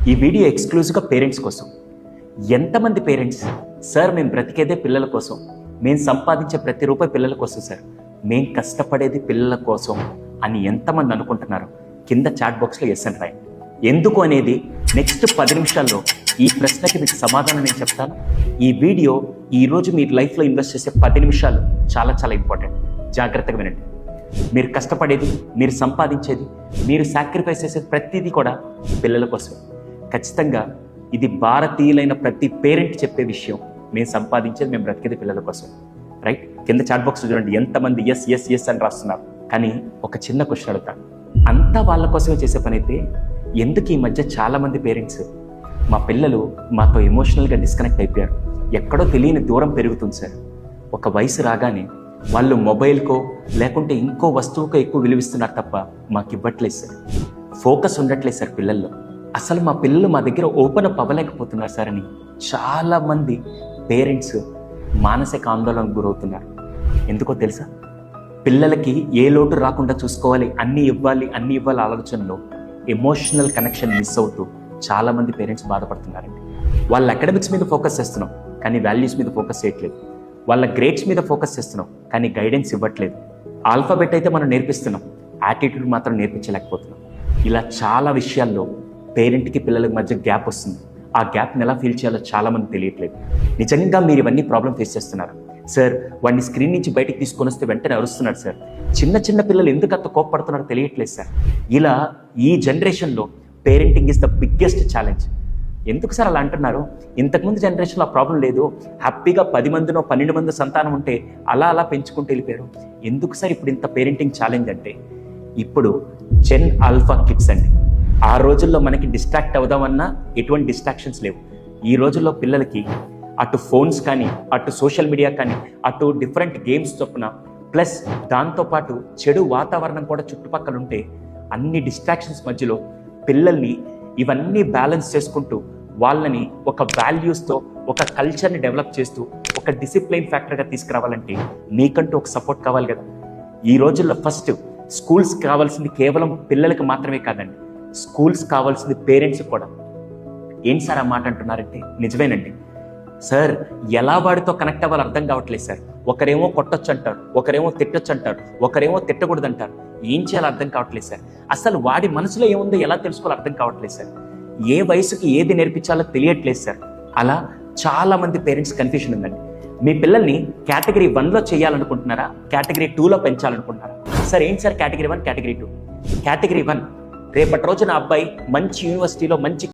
ఈ వీడియో ఎక్స్క్లూజివ్గా పేరెంట్స్ కోసం. ఎంతమంది పేరెంట్స్ సార్ మేము బ్రతికేదే పిల్లల కోసం, మేము సంపాదించే ప్రతి రూపాయి పిల్లల కోసం సార్, మేము కష్టపడేది పిల్లల కోసం అని ఎంతమంది అనుకుంటున్నారు? కింద చాట్ బాక్స్లో ఎస్ అని రాయండి. ఎందుకు అనేది నెక్స్ట్ 10 నిమిషాల్లో ఈ ప్రశ్నకి మీకు సమాధానం నేను చెప్తాను. ఈ వీడియో ఈరోజు మీ లైఫ్లో ఇన్వెస్ట్ చేసే 10 నిమిషాలు చాలా చాలా ఇంపార్టెంట్. జాగ్రత్తగా వినండి. మీరు కష్టపడేది, మీరు సంపాదించేది, మీరు సాక్రిఫైస్ చేసేది ప్రతిదీ కూడా పిల్లల కోసం. ఖచ్చితంగా ఇది భారతీయులైన ప్రతి పేరెంట్ చెప్పే విషయం. మేము సంపాదించేది, మేము బ్రతికేది పిల్లల కోసం. రైట్? కింద చాట్ బాక్స్ చూడండి ఎంతమంది ఎస్ ఎస్ ఎస్ అని రాస్తున్నారు. కానీ ఒక చిన్న క్వశ్చన్ అడుగుతాను, అంతా వాళ్ళ కోసమే చేసే పని అయితే ఎందుకు ఈ మధ్య చాలామంది పేరెంట్స్ మా పిల్లలు మాతో ఎమోషనల్గా డిస్కనెక్ట్ అయిపోయారు, ఎక్కడో తెలియని దూరం పెరుగుతుంది సార్, ఒక వయసు రాగానే వాళ్ళు మొబైల్కో లేకుంటే ఇంకో వస్తువుకో ఎక్కువ విలువిస్తున్నారు తప్ప మాకు ఇవ్వట్లేదు సార్, ఫోకస్ ఉండట్లేదు సార్ పిల్లల్లో, అసలు మా పిల్లలు మా దగ్గర ఓపెన్ అప్ అవ్వలేకపోతున్నారు సార్ అని చాలామంది పేరెంట్స్ మానసిక ఆందోళనకు గురవుతున్నారు. ఎందుకో తెలుసా? పిల్లలకి ఏ లోటు రాకుండా చూసుకోవాలి, అన్నీ ఇవ్వాలి ఆలోచనలో ఎమోషనల్ కనెక్షన్ మిస్ అవుతూ చాలామంది పేరెంట్స్ బాధపడుతున్నారండి. వాళ్ళ అకాడమిక్స్ మీద ఫోకస్ చేస్తున్నాం కానీ వాల్యూస్ మీద ఫోకస్ చేయట్లేదు, వాళ్ళ గ్రేడ్స్ మీద ఫోకస్ చేస్తున్నాం కానీ గైడెన్స్ ఇవ్వట్లేదు, ఆల్ఫాబెట్ అయితే మనం నేర్పిస్తున్నాం, యాటిట్యూడ్ మాత్రం నేర్పించలేకపోతున్నాం. ఇలా చాలా విషయాల్లో పేరెంట్కి పిల్లల మధ్య గ్యాప్ వస్తుంది. ఆ గ్యాప్ని ఎలా ఫీల్ చేయాలో చాలామంది తెలియట్లేదు. నిజంగా మీరు ఇవన్నీ ప్రాబ్లం ఫేస్ చేస్తున్నారు సార్. వాడిని స్క్రీన్ నుంచి బయటికి తీసుకొని వస్తే వెంటనే అరుస్తున్నాడు సార్, చిన్న పిల్లలు ఎందుకు అంత కోప్పడుతున్నారో తెలియట్లేదు సార్. ఇలా ఈ జనరేషన్లో parenting is the biggest challenge. ఎందుకు సార్ అలా అంటున్నారు? ఇంతకుముందు జనరేషన్లో ఆ ప్రాబ్లం లేదు, హ్యాపీగా 10 మందినో 12 మంది సంతానం ఉంటే అలా పెంచుకుంటూ వెళ్ళిపోయారు. ఎందుకు సార్ ఇప్పుడు ఇంత పేరెంటింగ్ ఛాలెంజ్ అంటే? ఇప్పుడు జెన్ ఆల్ఫా కిడ్స్ అండి. ఆ రోజుల్లో మనకి డిస్ట్రాక్ట్ అవుదామన్నా ఎటువంటి డిస్ట్రాక్షన్స్ లేవు. ఈ రోజుల్లో పిల్లలకి అటు ఫోన్స్ కానీ, అటు సోషల్ మీడియా కానీ, అటు డిఫరెంట్ గేమ్స్ చొప్పున, ప్లస్ దాంతోపాటు చెడు వాతావరణం కూడా చుట్టుపక్కల ఉంటే అన్ని డిస్ట్రాక్షన్స్ మధ్యలో పిల్లల్ని ఇవన్నీ బ్యాలెన్స్ చేసుకుంటూ వాళ్ళని ఒక వాల్యూస్తో ఒక కల్చర్ని డెవలప్ చేస్తూ ఒక డిసిప్లైన్ ఫ్యాక్టర్గా తీసుకురావాలంటే మీకంటూ ఒక సపోర్ట్ కావాలి కదా. ఈ రోజుల్లో ఫస్ట్ స్కూల్స్ కావాల్సింది కేవలం పిల్లలకి మాత్రమే కాదండి, స్కూల్స్ కావాల్సింది పేరెంట్స్ కూడా. ఏంటి సార్ ఆ మాట అంటున్నారంటే నిజమేనండి సార్. ఎలా వాడితో కనెక్ట్ అవ్వాలో అర్థం కావట్లేదు సార్. ఒకరేమో కొట్టొచ్చు అంటారు, ఒకరేమో తిట్టొచ్చు అంటారు, ఒకరేమో తిట్టకూడదు అంటారు. ఏం చేయాలో అర్థం కావట్లేదు సార్. అసలు వాడి మనసులో ఏముందో ఎలా తెలుసుకోవాలో అర్థం కావట్లేదు సార్. ఏ వయసుకి ఏది నేర్పించాలో తెలియట్లేదు సార్. అలా చాలా మంది పేరెంట్స్ కన్ఫ్యూషన్ ఉందండి. మీ పిల్లల్ని కేటగిరీ 1లో చేయాలనుకుంటున్నారా, కేటగిరీ 2లో పెంచాలనుకుంటున్నారా? సార్ ఏంటి సార్ కేటగిరీ 1, కేటగిరీ 2? కేటగిరీ 1 రేపటి రోజున అబ్బాయి మంచి యూనివర్సిటీలో మంచి